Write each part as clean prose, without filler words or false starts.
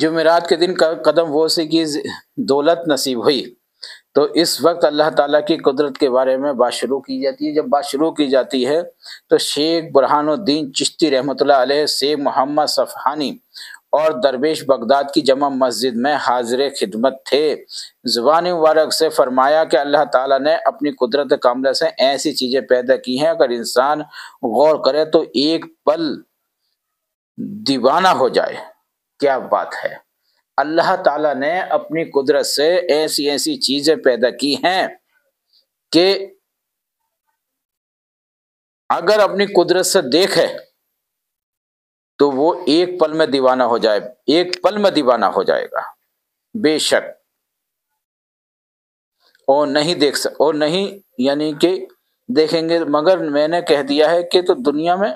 جمعرات کے دن قدم ووسی کی دولت نصیب ہوئی تو اس وقت اللہ تعالیٰ کی قدرت کے بارے میں بات شروع کی جاتی ہے۔ جب بات شروع کی جاتی ہے تو شیخ برہان الدین چشتی رحمۃ اللہ علیہ، شیخ محمد صفحانی اور درویش بغداد کی جامع مسجد میں حاضر خدمت تھے۔ زبان مبارک سے فرمایا کہ اللہ تعالیٰ نے اپنی قدرت کاملہ سے ایسی چیزیں پیدا کی ہیں، اگر انسان غور کرے تو ایک پل دیوانہ ہو جائے۔ کیا بات ہے! اللہ تعالیٰ نے اپنی قدرت سے ایسی ایسی چیزیں پیدا کی ہیں کہ اگر اپنی قدرت سے دیکھے تو وہ ایک پل میں دیوانہ ہو جائے، ایک پل میں دیوانہ ہو جائے گا بے شک، اور نہیں دیکھ اور نہیں یعنی کہ دیکھیں گے۔ مگر میں نے کہہ دیا ہے کہ تو دنیا میں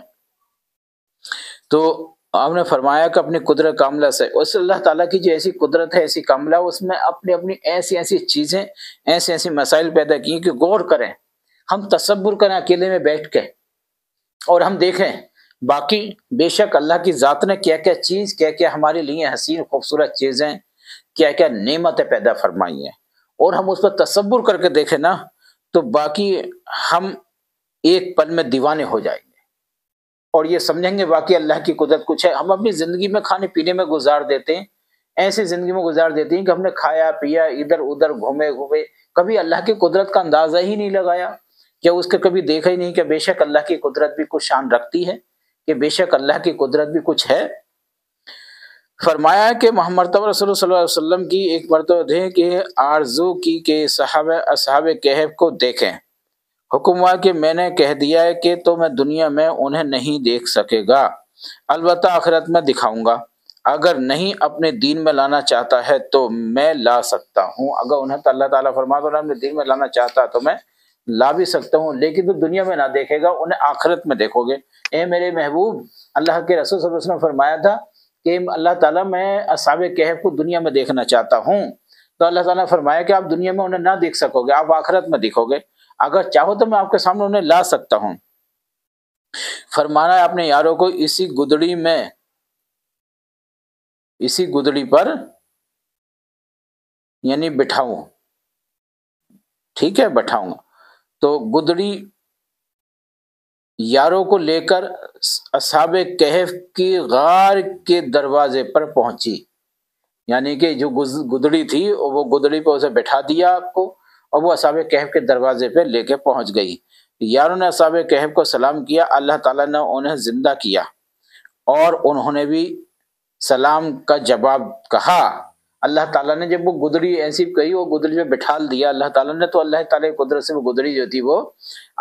تو آپ نے فرمایا کہ اپنی قدرت کاملہ سے، اس اللہ تعالیٰ کی جو ایسی قدرت ہے ایسی کاملہ، اس میں اپنی ایسی ایسی چیزیں ایسی ایسی مسائل پیدا کی کہ غور کریں، ہم تصور کریں اکیلے میں بیٹھ کے اور ہم دیکھیں باقی بے شک اللہ کی ذات نے کیا کیا چیز، کیا کیا ہمارے لیے حسین خوبصورت چیزیں، کیا کیا نعمتیں پیدا فرمائی ہیں، اور ہم اس پر تصور کر کے دیکھیں نا تو باقی ہم ایک پل میں دیوانے ہو جائیں گے اور یہ سمجھیں گے واقعی اللہ کی قدرت کچھ ہے۔ ہم اپنی زندگی میں کھانے پینے میں گزار دیتے ہیں، ایسی زندگی میں گزار دیتے ہیں کہ ہم نے کھایا پیا ادھر ادھر گھومے گھومے، کبھی اللہ کی قدرت کا اندازہ ہی نہیں لگایا، کیا اس کے کبھی دیکھا ہی نہیں کہ بے شک اللہ کی قدرت بھی کچھ شان رکھتی ہے، کہ بے شک اللہ کی قدرت بھی کچھ ہے۔ فرمایا کہ محمد رسول صلی اللہ علیہ وسلم کی ایک مرتبہ تھے کہ آرزو کی کہ اصحاب کہف کو دیکھیں، حکم ہوا کہ میں نے کہہ دیا ہے کہ تو میں دنیا میں انہیں نہیں دیکھ سکے گا، البتہ آخرت میں دکھاؤں گا، اگر نہیں اپنے دین میں لانا چاہتا ہے تو میں لا سکتا ہوں، اگر انہیں تو اللہ تعالیٰ فرماتا ہے اپنے دین میں لانا چاہتا ہے تو میں لا بھی سکتا ہوں، لیکن تو دنیا میں نہ دیکھے گا، انہیں آخرت میں دیکھو گے۔ اے میرے محبوب، اللہ کے رسول صلی اللہ علیہ وسلم نے فرمایا تھا کہ اللہ تعالیٰ میں اصحاب کہف کو دنیا میں دیکھنا چاہتا ہوں، تو اللہ تعالیٰ نے فرمایا کہ آپ دنیا میں انہیں نہ دیکھ سکو گے، آپ آخرت میں دیکھو گے، اگر چاہو تو میں آپ کے سامنے انہیں لا سکتا ہوں۔ فرمانا ہے اپنے یاروں کو اسی گدڑی پر یعنی بٹھاؤں، ٹھیک ہے بٹھاؤں گا، تو گدڑی یاروں کو لے کر اصحاب کہف کی غار کے دروازے پر پہنچی، یعنی کہ جو گدڑی تھی وہ گدڑی پہ اسے بٹھا دیا آپ کو، اور وہ اصحاب کہف کے دروازے پہ لے کے پہنچ گئی۔ یاروں نے اصحاب کہف کو سلام کیا، اللہ تعالیٰ نے انہیں زندہ کیا اور انہوں نے بھی سلام کا جواب کہا۔ اللہ تعالیٰ نے جب وہ گدڑی ایسی کہی، وہ گدڑی پہ بٹھا دیا اللہ تعالیٰ نے، تو اللہ تعالیٰ کی قدرت سے وہ گدڑی جو تھی وہ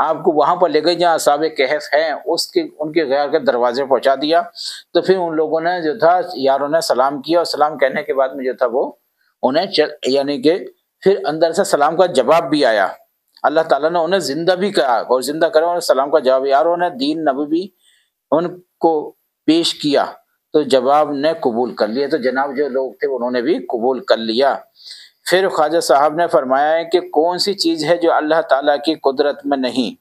آپ کو وہاں پر لے گئی جہاں اصحاب کہف ہیں، ان کے غار کے دروازے پہنچا دیا۔ تو پھر ان لوگوں نے جو تھا یاروں نے سلام کیا، اور سلام کہنے کے بعد میں جو تھا وہ انہیں یعنی کہ پھر اندر سے سلام کا جواب بھی آیا، اللہ تعالیٰ نے انہیں زندہ بھی کہا اور زندہ کرا، انہیں سلام کا جواب، یاروں نے دین نبوی ان کو پیش کیا تو جواب نے قبول کر لیا، تو جناب جو لوگ تھے انہوں نے بھی قبول کر لیا۔ پھر خواجہ صاحب نے فرمایا ہے کہ کون سی چیز ہے جو اللہ تعالیٰ کی قدرت میں نہیں،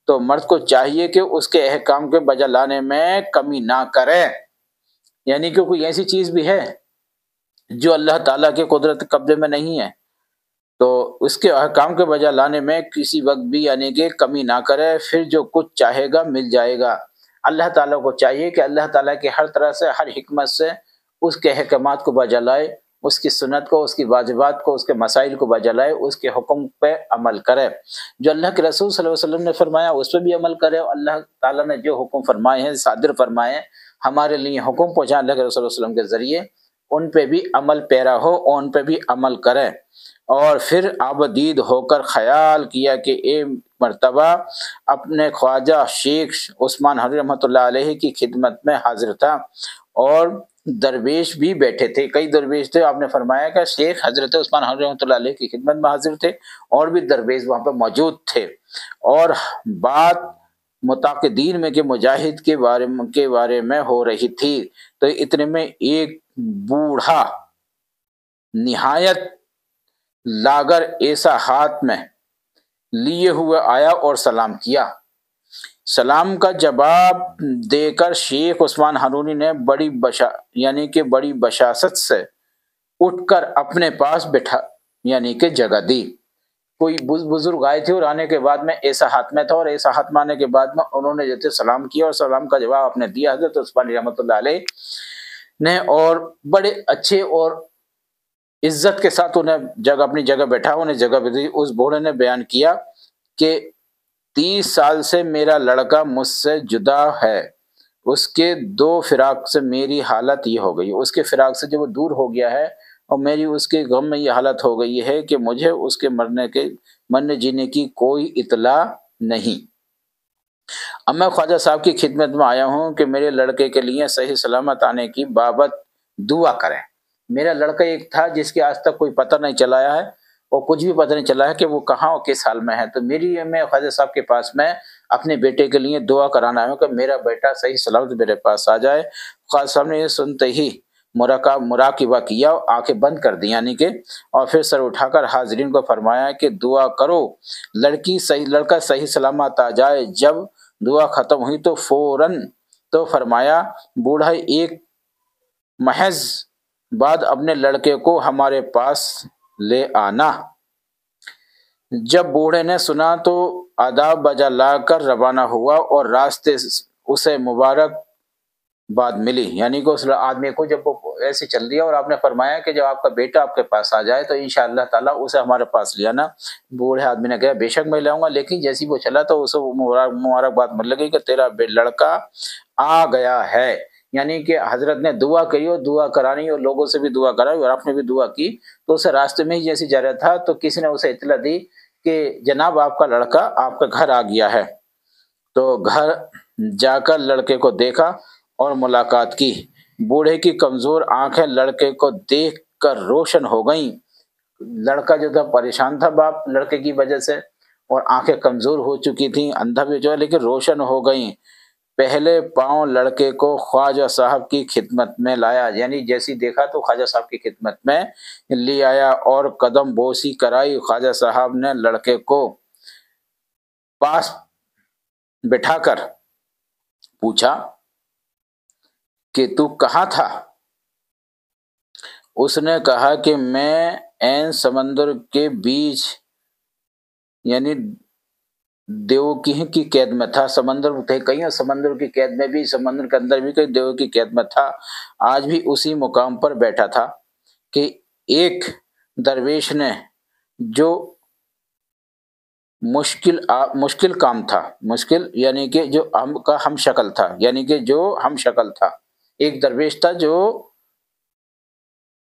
تو مرد کو چاہیے کہ اس کے احکام کے بجا لانے میں کمی نہ کرے، یعنی کہ کوئی ایسی چیز بھی ہے جو اللہ تعالیٰ کے قدرت قبضے میں نہیں ہے تو اس کے احکام کے بجا لانے میں کسی وقت بھی یعنی کہ کمی نہ کرے، پھر جو کچھ چاہے گا مل جائے گا۔ اللہ تعالیٰ کو چاہیے کہ اللہ تعالیٰ کے ہر طرح سے ہر حکمت سے اس کے احکامات کو بجا لائے، اس کی سنت کو، اس کی واجبات کو، اس کے مسائل کو بجا لائے، اس کے حکم پہ عمل کرے، جو اللہ کے رسول صلی اللہ علیہ وسلم نے فرمایا اس پہ بھی عمل کرے، اور اللہ تعالیٰ نے جو حکم فرمائے ہیں صادر فرمائے ہیں ہمارے لیے حکم پہنچا اللہ کے رسول صلی اللہ علیہ وسلم کے ذریعے، ان پہ بھی عمل پیرا ہو اور ان پہ بھی عمل کرے۔ اور پھر عابدید ہو کر خیال کیا کہ ایک مرتبہ اپنے خواجہ شیخ عثمان حضرت رحمۃ اللہ علیہ کی خدمت میں حاضر تھا، اور درویش بھی بیٹھے تھے، کئی درویش تھے، آپ نے فرمایا کہ شیخ حضرت عثمان حضرت رحمۃ اللہ علیہ کی خدمت میں حاضر تھے اور بھی درویش وہاں پہ موجود تھے، اور بات متعاقدین میں کہ مجاہد کے بارے میں ہو رہی تھی، تو اتنے میں ایک بوڑھا نہایت لاگر ایسا ہاتھ میں لیے ہوئے آیا اور سلام کیا۔ سلام کا جواب دے کر شیخ عثمان ہارونی نے بڑی بشاشت سے اٹھ کر اپنے پاس بٹھا جگہ دی۔ کوئی بزرگ آئے تھے اور آنے کے بعد میں ایسا ہاتھ میں تھا، اور ایسا ہاتھ میں آنے کے بعد میں انہوں نے جیسے سلام کیا اور سلام کا جواب آپ نے دیا حضرت عثمانی رحمۃ اللہ علیہ نے، اور بڑے اچھے اور عزت کے ساتھ انہیں اپنی جگہ بیٹھا، انہیں جگہ بھی دی۔ اس بوڑھے نے بیان کیا کہ 30 سال سے میرا لڑکا مجھ سے جدا ہے، اس کے 2 فراق سے میری حالت یہ ہو گئی، اس کے فراق سے جب وہ دور ہو گیا ہے، اور میری اس کے غم میں یہ حالت ہو گئی ہے کہ مجھے اس کے مرنے جینے کی کوئی اطلاع نہیں۔ اب میں خواجہ صاحب کی خدمت میں آیا ہوں کہ میرے لڑکے کے لیے صحیح سلامت آنے کی بابت دعا کریں۔ میرا لڑکا ایک تھا جس کے آج تک کوئی پتہ نہیں چلایا ہے، اور کچھ بھی پتہ نہیں چلا ہے کہ وہ کہاں اور کس حال میں ہے، تو میں خواجہ صاحب کے پاس میں اپنے بیٹے کے لیے دعا کرانا آیا ہوں کہ میرا بیٹا صحیح سلامت میرے پاس آ جائے۔ خواجہ صاحب نے یہ سنتے ہی مراقبہ کیا، آنکھیں بند کر دی اور پھر سر اٹھا کر حاضرین کو فرمایا کہ دعا کرو لڑکا صحیح سلامت آ جائے۔ جب دعا ختم ہوئی تو فوراً فرمایا بوڑھا ایک محض بعد اپنے لڑکے کو ہمارے پاس لے آنا۔ جب بوڑھے نے سنا تو آداب بجا لا کر روانہ ہوا، اور راستے اسے مبارک بات ملی، کہ اس آدمی کو جب وہ ایسے چل دیا اور آپ نے فرمایا کہ جب آپ کا بیٹا آپ کے پاس آ جائے تو انشاءاللہ تعالیٰ اسے ہمارے پاس لے آنا۔ بوڑھے آدمی نے کہا بے شک میں لاؤں گا، لیکن جیسی وہ چلا تو اسے مبارک بات مل لگی کہ تیرا لڑکا آ گیا ہے، کہ حضرت نے دعا کری اور دعا کرانی اور لوگوں سے بھی دعا کرائی اور آپ نے بھی دعا کی، تو اسے راستے میں ہی جیسے جا رہا تھا تو کسی نے اسے اطلاع دی کہ جناب آپ کا لڑکا آپ کا گھر آ گیا ہے۔ تو گھر جا کر لڑکے کو دیکھا اور ملاقات کی۔ بوڑھے کی کمزور آنکھیں لڑکے کو دیکھ کر روشن ہو گئیں۔ لڑکا جو تھا پریشان تھا باپ لڑکے کی وجہ سے، اور آنکھیں کمزور ہو چکی تھیں، اندھا بھی جو لیکن روشن ہو گئیں۔ پہلے پاؤں لڑکے کو خواجہ صاحب کی خدمت میں لایا، جیسی دیکھا تو خواجہ صاحب کی خدمت میں لے آیا اور قدم بوسی کرائی۔ خواجہ صاحب نے لڑکے کو پاس بٹھا کر پوچھا کہ تو کہاں تھا؟ اس نے کہا کہ میں عین سمندر کے بیچ دیو کی قید میں تھا۔ سمندر تھے کہیں، سمندر کی قید میں بھی، سمندر کے اندر بھی کہیں دیو کی قید میں تھا۔ آج بھی اسی مقام پر بیٹھا تھا کہ ایک درویش نے جو مشکل کام تھا، مشکل کہ جو ہم شکل تھا، کہ جو ہم شکل تھا، ایک درویش تھا جو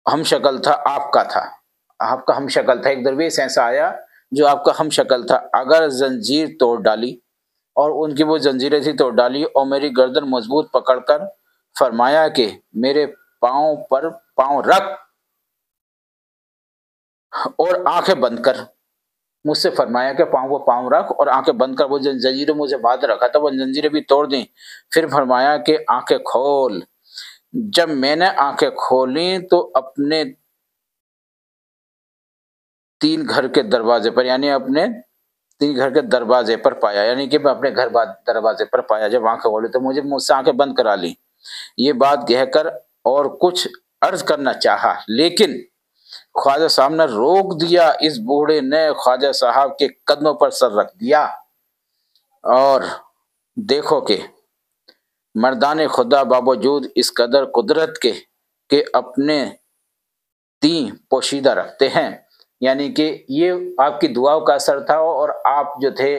ہم شکل تھا، آپ کا ہم شکل تھا، ایک درویش ایسا آیا جو آپ کا ہم شکل تھا، اگر زنجیر توڑ ڈالی، اور ان کی وہ زنجیریں تھی توڑ ڈالی، اور میری گردن مضبوط پکڑ کر فرمایا کہ میرے پاؤں پر پاؤں رکھ اور آنکھیں بند کر۔ مجھ سے فرمایا کہ پاؤں رکھ اور آنکھیں بند کر۔ وہ زنجیریں مجھے باندھ رکھا تھا، وہ زنجیریں بھی توڑ دیں۔ پھر فرمایا کہ آنکھیں کھول۔ جب میں نے آنکھیں کھولیں تو اپنے 3 گھر کے دروازے پر، اپنے 3 گھر کے دروازے پر پایا، کہ میں اپنے گھر دروازے پر پایا۔ جب آنکھیں کھولی تو مجھ سے آنکھیں بند کرا لی۔ یہ بات کہہ کر اور کچھ عرض کرنا چاہا، لیکن خواجہ صاحب نے روک دیا۔ اس بوڑھے نے خواجہ صاحب کے قدموں پر سر رکھ دیا، اور دیکھو کہ مردان خدا باوجود اس قدر قدرت کے کہ اپنے تین پوشیدہ رکھتے ہیں، کہ یہ آپ کی دعاؤں کا اثر تھا، اور آپ جو تھے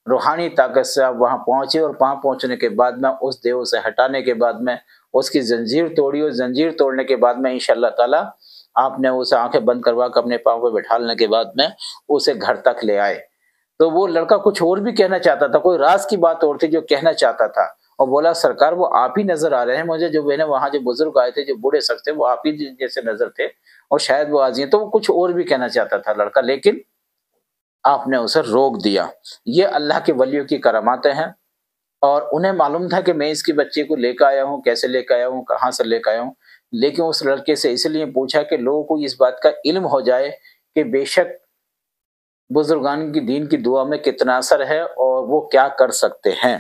روحانی طاقت سے آپ وہاں پہنچے، اور وہاں پہنچنے کے بعد میں اس دیو سے ہٹانے کے بعد میں اس کی زنجیر توڑی، اور زنجیر توڑنے کے بعد میں انشاءاللہ تعالی آپ نے اسے آنکھیں بند کروا کر اپنے پاؤں پہ بٹھالنے کے بعد میں اسے گھر تک لے آئے۔ تو وہ لڑکا کچھ اور بھی کہنا چاہتا تھا، کوئی راز کی بات اور تھی جو کہنا چاہتا تھا، اور بولا سرکار وہ آپ ہی نظر آ رہے ہیں مجھے، جو میں نے وہاں جو بزرگ آئے تھے جو بوڑھے شخص تھے وہ آپ ہی جیسے نظر تھے، اور شاید وہ آج ہیں۔ تو وہ کچھ اور بھی کہنا چاہتا تھا لڑکا، لیکن آپ نے اسے روک دیا۔ یہ اللہ کے ولیوں کی کراماتیں ہیں، اور انہیں معلوم تھا کہ میں اس کے بچے کو لے کے آیا ہوں، کیسے لے کے آیا ہوں، کہاں سے لے کے آیا ہوں، لیکن اس لڑکے سے اس لیے پوچھا کہ لوگوں کو اس بات کا علم ہو جائے کہ بے شک بزرگان کی دین کی دعا میں کتنا اثر ہے اور وہ کیا کر سکتے ہیں۔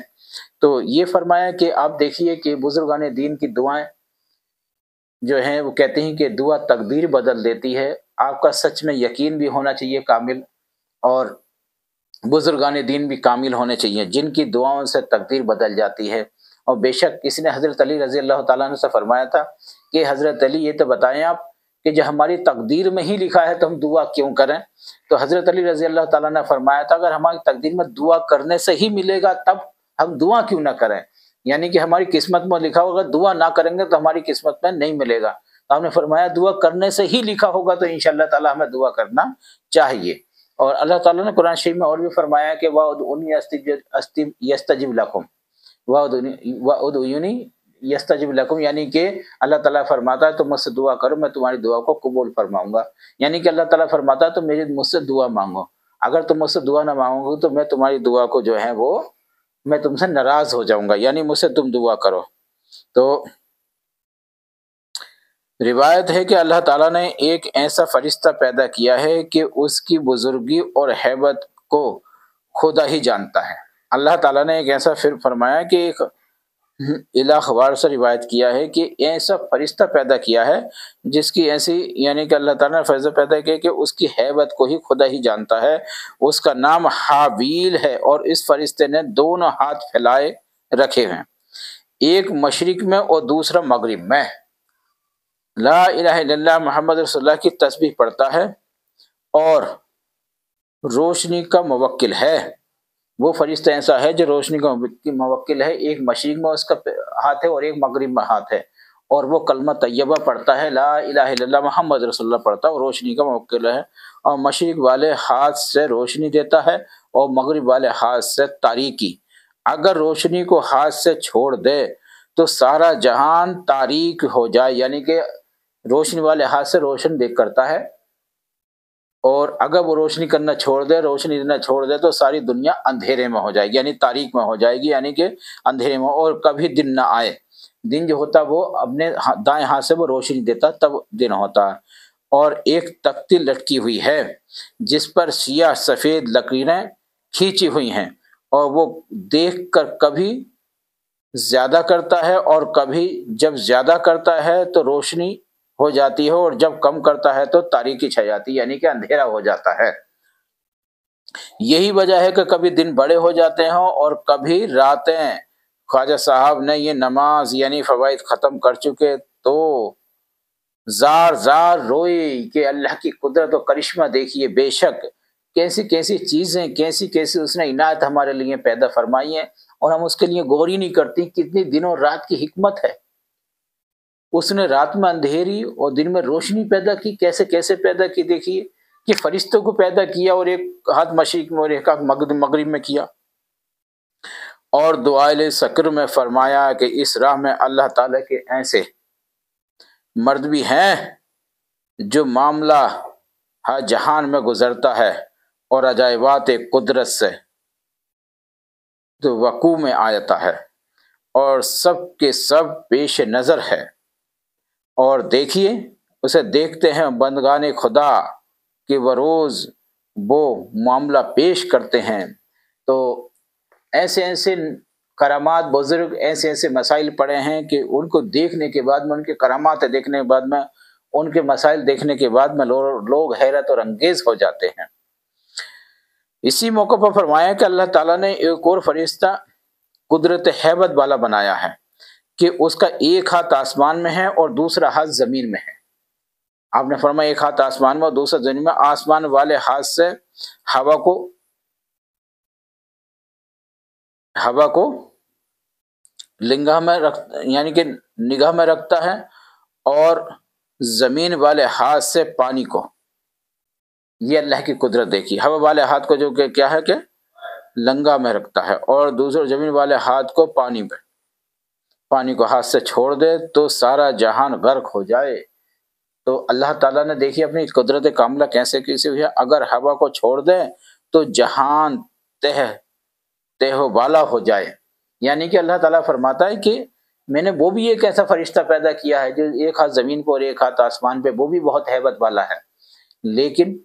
تو یہ فرمایا کہ آپ دیکھیے کہ بزرگان دین کی دعائیں جو ہیں وہ کہتے ہیں کہ دعا تقدیر بدل دیتی ہے۔ آپ کا سچ میں یقین بھی ہونا چاہیے کامل، اور بزرگان دین بھی کامل ہونے چاہیے جن کی دعاؤں سے تقدیر بدل جاتی ہے۔ اور بے شک کسی نے حضرت علی رضی اللہ تعالیٰ عنہ سے فرمایا تھا کہ حضرت علی یہ تو بتائیں آپ کہ جو ہماری تقدیر میں ہی لکھا ہے تو ہم دعا کیوں کریں؟ تو حضرت علی رضی اللہ تعالیٰ نے فرمایا تھا اگر ہماری تقدیر میں دعا کرنے سے ہی ملے گا تب ہم دعا کیوں نہ کریں، یعنی کہ ہماری قسمت میں لکھا ہوگا دعا نہ کریں گے تو ہماری قسمت میں نہیں ملے گا، تو ہم نے فرمایا دعا کرنے سے ہی لکھا ہوگا تو انشاءاللہ تعالیٰ ہمیں دعا کرنا چاہیے۔ اور اللہ تعالیٰ نے قرآن شریف میں اور بھی فرمایا کہ وَأُدْعُونِي يَسْتَجِبْ لَكُمْ وَأُدْعُونِي يَسْتَجِبْ لَكُمْ، یعنی کہ اللہ تعالیٰ فرماتا ہے تم مجھ سے دعا کرو میں تمہاری دعا کو قبول فرماؤں گا، یعنی کہ اللہ تعالیٰ فرماتا ہے تم مجھ سے دعا مانگو، اگر تم مجھ سے دعا نہ مانگو گے تو میں تمہاری دعا کو جو ہے وہ میں تم سے ناراض ہو جاؤں گا، یعنی مجھ سے تم دعا کرو۔ تو روایت ہے کہ اللہ تعالیٰ نے ایک ایسا فرشتہ پیدا کیا ہے کہ اس کی بزرگی اور ہیبت کو خدا ہی جانتا ہے۔ اللہ تعالیٰ نے ایک ایسا پھر فرمایا کہ ایک الاخبار سے روایت کیا ہے کہ ایسا فرشتہ پیدا کیا ہے جس کی ایسی، یعنی کہ اللہ تعالیٰ نے فرشتہ پیدا کیا کہ اس کی ہیبت کو ہی خدا ہی جانتا ہے، اس کا نام حابیل ہے، اور اس فرشتے نے دونوں ہاتھ پھیلائے رکھے ہیں، ایک مشرق میں اور دوسرا مغرب میں، لا الہ الا اللہ محمد رسول اللہ کی تسبیح پڑھتا ہے اور روشنی کا موکل ہے۔ وہ فرشتہ ایسا ہے جو روشنی کا موکل ہے، ایک مشرق میں اس کا ہاتھ ہے اور ایک مغرب میں ہاتھ ہے، اور وہ کلمہ طیبہ پڑھتا ہے، لا الہ الا اللہ محمد رسول اللہ پڑھتا ہے اور روشنی کا موکل ہے، اور مشرق والے ہاتھ سے روشنی دیتا ہے اور مغرب والے ہاتھ سے تاریکی۔ اگر روشنی کو ہاتھ سے چھوڑ دے تو سارا جہان تاریک ہو جائے، یعنی کہ روشنی والے ہاتھ سے روشن دیکھ کرتا ہے، اور اگر وہ روشنی کرنا چھوڑ دے، روشنی دینا چھوڑ دے تو ساری دنیا اندھیرے میں ہو جائے گی، یعنی تاریک میں ہو جائے گی، یعنی کہ اندھیرے میں، اور کبھی دن نہ آئے۔ دن جو ہوتا وہ اپنے دائیں ہاتھ سے وہ روشنی دیتا تب دن ہوتا۔ اور ایک تختی لٹکی ہوئی ہے جس پر سیاہ سفید لکیریں کھینچی ہوئی ہیں، اور وہ دیکھ کر کبھی زیادہ کرتا ہے اور کبھی جب زیادہ کرتا ہے تو روشنی ہو جاتی ہے اور جب کم کرتا ہے تو تاریکی چھا جاتی ہے، یعنی کہ اندھیرا ہو جاتا ہے۔ یہی وجہ ہے کہ کبھی دن بڑے ہو جاتے ہیں اور کبھی راتیں۔ خواجہ صاحب نے یہ نماز یعنی فوائد ختم کر چکے تو زار زار روئی کہ اللہ کی قدرت و کرشمہ دیکھیے، بے شک کیسی کیسی چیزیں، کیسی کیسی اس نے عنایت ہمارے لیے پیدا فرمائی ہیں، اور ہم اس کے لیے غور ہی نہیں کرتی کتنی دنوں رات کی حکمت ہے۔ اس نے رات میں اندھیری اور دن میں روشنی پیدا کی، کیسے کیسے پیدا کی دیکھیے، کہ فرشتوں کو پیدا کیا اور ایک ہاتھ مشرق میں اور ایک ہاتھ مغرب میں کیا۔ اور دعائے سکر میں فرمایا کہ اس راہ میں اللہ تعالیٰ کے ایسے مرد بھی ہیں جو معاملہ ہر جہان میں گزرتا ہے اور عجائبات قدرت سے تو وقوع میں آتا ہے، اور سب کے سب پیش نظر ہے، اور دیکھیے اسے دیکھتے ہیں بندگان خدا کہ وہ روز وہ معاملہ پیش کرتے ہیں۔ تو ایسے ایسے کرامات بزرگ ایسے ایسے مسائل پڑے ہیں کہ ان کو دیکھنے کے بعد میں، ان کے کرامات دیکھنے کے بعد میں، ان کے مسائل دیکھنے کے بعد میں لوگ حیرت اور انگیز ہو جاتے ہیں۔ اسی موقع پر فرمایا کہ اللہ تعالیٰ نے ایک اور فرشتہ قدرت ہیبت والا بنایا ہے کہ اس کا ایک ہاتھ آسمان میں ہے اور دوسرا ہاتھ زمین میں ہے۔ آپ نے فرمایا ایک ہاتھ آسمان میں اور دوسرا زمین میں۔ آسمان والے ہاتھ سے ہوا کو لنگاہ میں یعنی کہ نگاہ میں رکھتا ہے، اور زمین والے ہاتھ سے پانی کو۔ یہ اللہ کی قدرت دیکھی، ہوا والے ہاتھ کو جو کہ کیا ہے کہ لنگا میں رکھتا ہے، اور دوسرے زمین والے ہاتھ کو پانی کو ہاتھ سے چھوڑ دے تو سارا جہان غرق ہو جائے۔ تو اللہ تعالیٰ نے دیکھی اپنی قدرت کاملہ کیسے ہوئی ہے۔ اگر ہوا کو چھوڑ دے تو جہان تہ و بالا ہو جائے، یعنی کہ اللہ تعالیٰ فرماتا ہے کہ میں نے وہ بھی ایک ایسا فرشتہ پیدا کیا ہے جو ایک ہاتھ زمین پہ اور ایک ہاتھ آسمان پہ، وہ بھی بہت ہیبت والا ہے، لیکن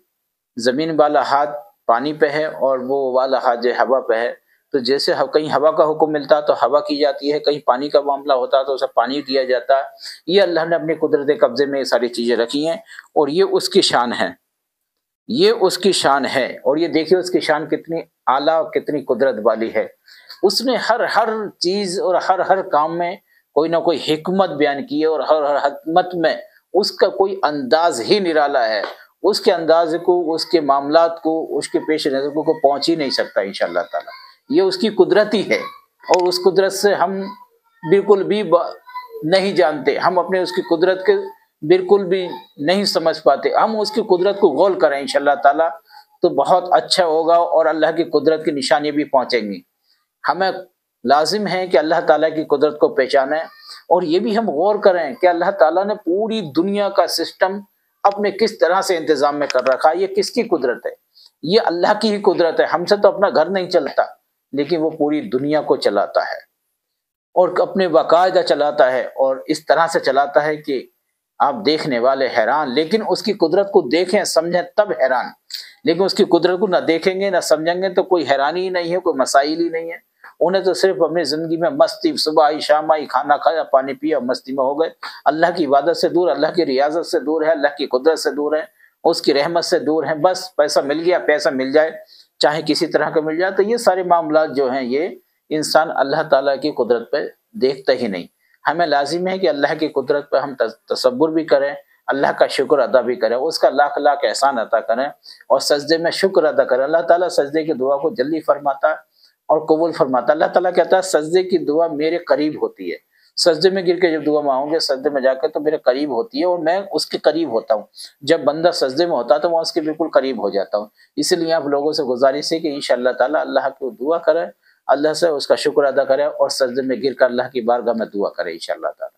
زمین والا ہاتھ پانی پہ ہے اور وہ والا ہاتھ جو ہوا پہ ہے، تو جیسے کہیں ہوا کا حکم ملتا تو ہوا کی جاتی ہے، کہیں پانی کا معاملہ ہوتا تو اسے پانی دیا جاتا ہے۔ یہ اللہ نے اپنے قدرت قبضے میں یہ ساری چیزیں رکھی ہیں، اور یہ اس کی شان ہے، یہ اس کی شان ہے۔ اور یہ دیکھیے اس کی شان کتنی اعلیٰ اور کتنی قدرت والی ہے۔ اس نے ہر چیز اور ہر کام میں کوئی نہ کوئی حکمت بیان کی ہے، اور ہر حکمت میں اس کا کوئی انداز ہی نرالا ہے۔ اس کے انداز کو، اس کے معاملات کو، اس کے پیش نظر کو پہنچ ہی نہیں سکتا انشاءاللہ تعالی۔ یہ اس کی قدرت ہی ہے، اور اس قدرت سے ہم بالکل بھی نہیں جانتے، ہم اپنے اس کی قدرت کے بالکل بھی نہیں سمجھ پاتے۔ ہم اس کی قدرت کو غور کریں انشاءاللہ تعالی تو بہت اچھا ہوگا، اور اللہ کی قدرت کی نشانی بھی پہنچیں گی۔ ہمیں لازم ہے کہ اللہ تعالیٰ کی قدرت کو پہچانیں، اور یہ بھی ہم غور کریں کہ اللہ تعالیٰ نے پوری دنیا کا سسٹم اپنے کس طرح سے انتظام میں کر رکھا ہے۔ یہ کس کی قدرت ہے؟ یہ اللہ کی ہی قدرت ہے۔ ہم سے تو اپنا گھر نہیں چلتا، لیکن وہ پوری دنیا کو چلاتا ہے، اور اپنے باقاعدہ چلاتا ہے، اور اس طرح سے چلاتا ہے کہ آپ دیکھنے والے حیران۔ لیکن اس کی قدرت کو دیکھیں سمجھیں تب حیران، لیکن اس کی قدرت کو نہ دیکھیں گے نہ سمجھیں گے تو کوئی حیرانی ہی نہیں ہے، کوئی مسائل ہی نہیں ہے۔ انہیں تو صرف اپنی زندگی میں مستی، صبح آئی شام آئی، کھانا کھایا پانی پیا، مستی میں ہو گئے، اللہ کی عبادت سے دور، اللہ کی ریاضت سے دور ہے، اللہ کی قدرت سے دور ہے، اس کی رحمت سے دور ہیں۔ بس پیسہ مل گیا، پیسہ مل جائے چاہے کسی طرح کا مل جائے، تو یہ سارے معاملات جو ہیں یہ انسان اللہ تعالیٰ کی قدرت پہ دیکھتا ہی نہیں۔ ہمیں لازم ہے کہ اللہ کی قدرت پہ ہم تصور بھی کریں، اللہ کا شکر ادا بھی کریں، اس کا لاکھ لاکھ احسان عطا کریں، اور سجدے میں شکر ادا کریں۔ اللہ تعالیٰ سجدے کی دعا کو جلدی فرماتا ہے اور قبول فرماتا ہے۔ اللہ تعالیٰ کہتا ہے سجدے کی دعا میرے قریب ہوتی ہے، سجدے میں گر کے جب دعا مانگو گے سجدے میں جا کے تو میرے قریب ہوتی ہے، اور میں اس کے قریب ہوتا ہوں۔ جب بندہ سجدے میں ہوتا ہے تو میں اس کے بالکل قریب ہو جاتا ہوں۔ اس لیے آپ لوگوں سے گزارش ہے کہ انشاءاللہ تعالیٰ اللہ کو دعا کریں، اللہ سے اس کا شکر ادا کرے، اور سجدے میں گر کر اللہ کی بارگاہ میں دعا کرے انشاءاللہ تعالیٰ۔